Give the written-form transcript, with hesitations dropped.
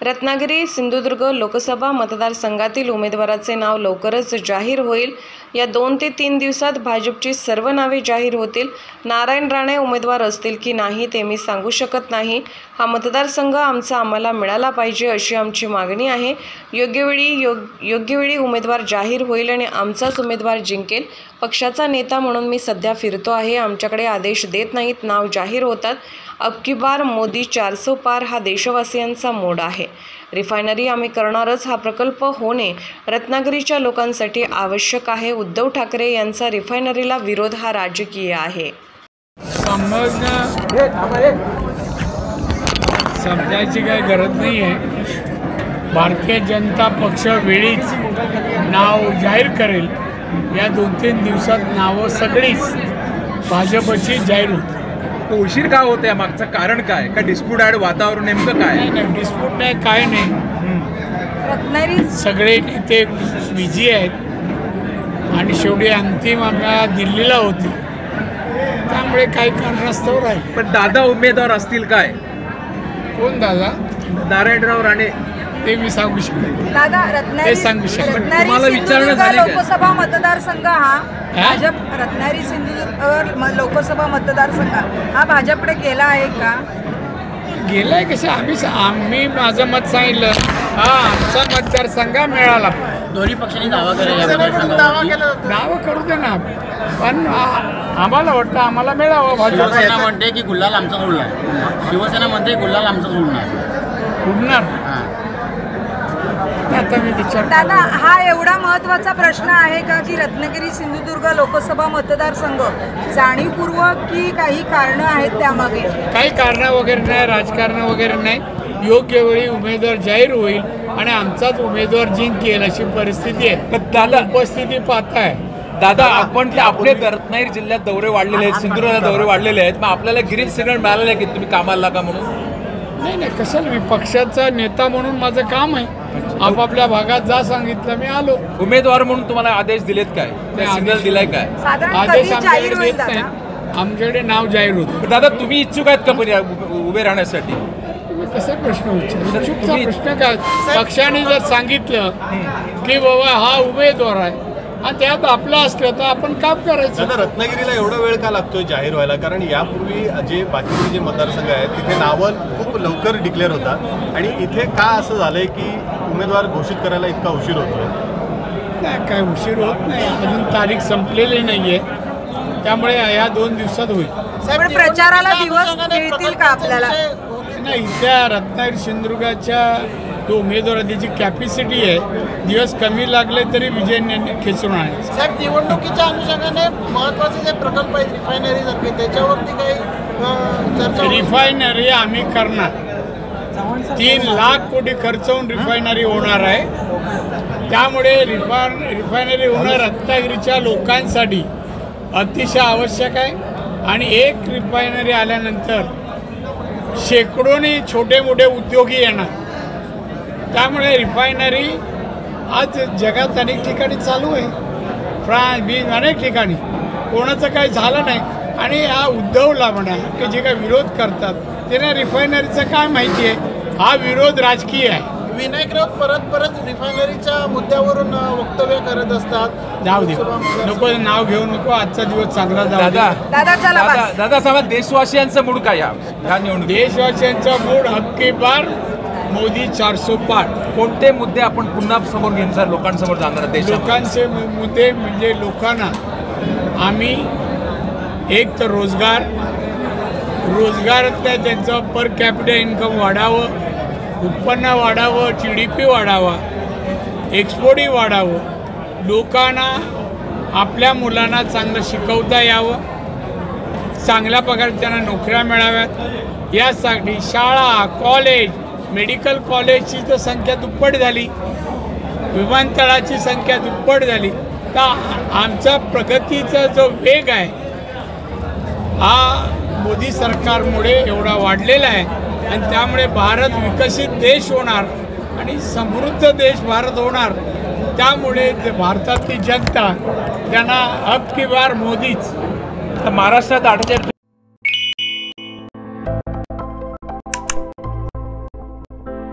रत्नागिरी सिंधुदुर्ग लोकसभा मतदारसंघातील उमेदवाराचे नाव लवकरच जाहीर होईल। या 2 ते 3 दिवसात भाजपची सर्व नावे जाहीर होतील। नारायण राणे उमेदवार असतील की नाही ते मी सांगू शकत नाही। हा मतदारसंघ आम्हाला मिळाला पाहिजे अशी आमची मागणी आहे। योग्य वेळी उमेदवार जाहीर होईल आणि आमचाच उमेदवार जिंकेल। पक्षाचा नेता म्हणून मी सध्या फिरतो आहे। आमच्याकडे आदेश देत नाहीत, नाव जाहीर होतात। अब की बार मोदी 400 पार हा देशवासियांचा मोड आहे। रिफायनरी आम्ही करणारच। हा प्रकल्प होणे रत्नागिरीच्या लोकांसाठी आवश्यक आहे। उद्धव ठाकरे यांचा रिफायनरीला विरोध हा राजकीय आहे। समजायची काही गरज नाही आहे। भारतीय जनता पक्ष वेळीच नाव जाहीर करेल। या 2-3 दिवसात नावं सगळीच भाजपची जाहीर होतील। उशीर का होत आहे? मागचं कारण काय? का डिस्प्यूट आहे? वातावरण नेमकं काय? नाही, डिस्प्यूट नाही, काय नाही। रत्नागिरी सगळे नेते बिझी आहेत आणि शेवटी अंतिम आम्हाला दिल्लीला होते, त्यामुळे काही कारणास्तव राहील। पण दादा उमेदवार असतील काय? कोण दादा? नारायणराव राणे। ते मी सांगू शकतो दादा। रत्नागिरी तुम्हाला विचारणं झाली लोकसभा मतदारसंघ हा भाजप रत्नागिरी सिंधुदुर्ग लोकसभा मतदारसंघ हा भाजपकडे गेला आहे का? गेलाय कसं? आम्ही माझं मत सांगितलं। हा आमचा मतदारसंघ मिळाला। दोन्ही पक्षांनी दावा केला, दावा करू दे ना, पण आम्हाला वाटतं आम्हाला मिळावं। शिवसेना म्हणते की गुल्हाल आमचाच उडणार, शिवसेना म्हणते गुल्हाल आमचाच उडणार। आता मी विचार दादा, हा एवढा महत्त्वाचा प्रश्न आहे का की रत्नागिरी सिंधुदुर्ग लोकसभा मतदारसंघ जाणीवपूर्वक की काही कारणं आहेत त्यामागे? काही कारणं वगैरे नाही, राजकारण वगैरे नाही। योग्य वेळी उमेदवार जाहीर होईल आणि आमचाच उमेदवार जिंकेल अशी परिस्थिती आहे। दादा उपस्थिती पाहताय दादा, आपण आपले रत्नागिरी जिल्ह्यात दौरे वाढलेले आहेत, सिंधुदुर्गला दौरे वाढलेले आहेत, मग आपल्याला ग्रीन सिग्नल मिळालेलं आहे की तुम्ही कामाला लागा म्हणून? नाही, कशाला? मी पक्षाचा नेता म्हणून माझं काम आहे। आपापल्या भागात जा सांगितलं, मी आलो। उमेदवार म्हणून तुम्हाला आदेश दिलेत काय? सिग्नल दिलाय काय? आदेश आमच्याकडे देत नाही, आमच्याकडे नाव जाहीर होतं। दादा, तुम्ही इच्छुक आहेत का पण उभे राहण्यासाठी? तुम्ही कसा प्रश्न विचारता? प्रश्न काय? पक्षाने जर सांगितलं की बाबा हा उमेदवार आहे आणि त्यात आपलं असलं तर आपण काम करायचं। दादा, रत्नागिरीला एवढा वेळ का लागतोय जाहीर व्हायला? कारण यापूर्वी जे बाकीचे जे मतदारसंघ आहेत तिथे नावं खूप लवकर डिक्लेअर होतात आणि इथे का असं झालंय की उमेदवार घोषित करायला इतका उशीर होतोय? नाही, काय उशीर होत नाही, अजून तारीख संपलेली नाहीये, त्यामुळे या 2 दिवसात होईल। प्रचाराला दिवस मिळतील का आपल्याला? नाही, त्या रत्नागिरी सिंधुदुर्गाच्या जो उमेदवार त्याची कॅपॅसिटी आहे, दिवस कमी लागले तरी विजय खेचून आहे। साहेब, निवडणुकीच्या अनुषंगाने महत्त्वाचे जे प्रकल्प आहेत रिफायनरी सारखे, त्याच्यावरती काही चर्चा? रिफायनरी आम्ही करणार, 3 लाख कोटी खर्च होऊन रिफायनरी होणार आहे। त्यामुळे रिफायनरी होणं रत्नागिरीच्या लोकांसाठी अतिशय आवश्यक आहे आणि एक रिफायनरी आल्यानंतर शेकडोनी छोटे मोठे उद्योगी येणार। त्यामुळे रिफायनरी आज जगात अनेक ठिकाणी चालू आहे, फ्रान्स अनेक ठिकाणी, कोणाचं काही झालं नाही। आणि हा उद्धवला म्हणा की जे काही विरोध करतात त्यांना रिफायनरीचं काय माहिती आहे? हा विरोध राजकीय आहे। विनायक राऊत परत रिफायनरीच्या मुद्द्यावरून वक्तव्य करत असतात। जाऊ दे, नको नाव घेऊ नको, आजचा दिवस चांगला जाऊ दे। दादा साहेब, देशवासियांचं मूड काय या निवडणूक? देशवासियांचा मूड हक्की बार मोदी 400 पार। कोणते मुद्दे आपण पुन्हा समोर घेऊन सर लोकांसमोर जाणार? लोकांचे मुद्दे म्हणजे लोकांना आम्ही एक तर रोजगारातल्या त्यांचं पर कॅपिटल इन्कम वाढावं, उत्पन्न वाढावं, GDP वाढावा, एक्सपोर्टही वाढावं, लोकांना आपल्या मुलांना चांगलं शिकवता यावं, चांगल्या प्रकारे त्यांना नोकऱ्या मिळाव्यात, यासाठी शाळा, कॉलेज, मेडिकल कॉलेजची तर संख्या दुप्पट झाली, विमानतळाची संख्या दुप्पट झाली। तर आमचा प्रगतीचा जो वेग आहे हा मोदी सरकारमुळे एवढा वाढलेला आहे आणि त्यामुळे भारत विकसित देश होणार आणि समृद्ध देश भारत होणार। त्यामुळे भारतातली जनता त्यांना अब की बार मोदीच। महाराष्ट्रात 48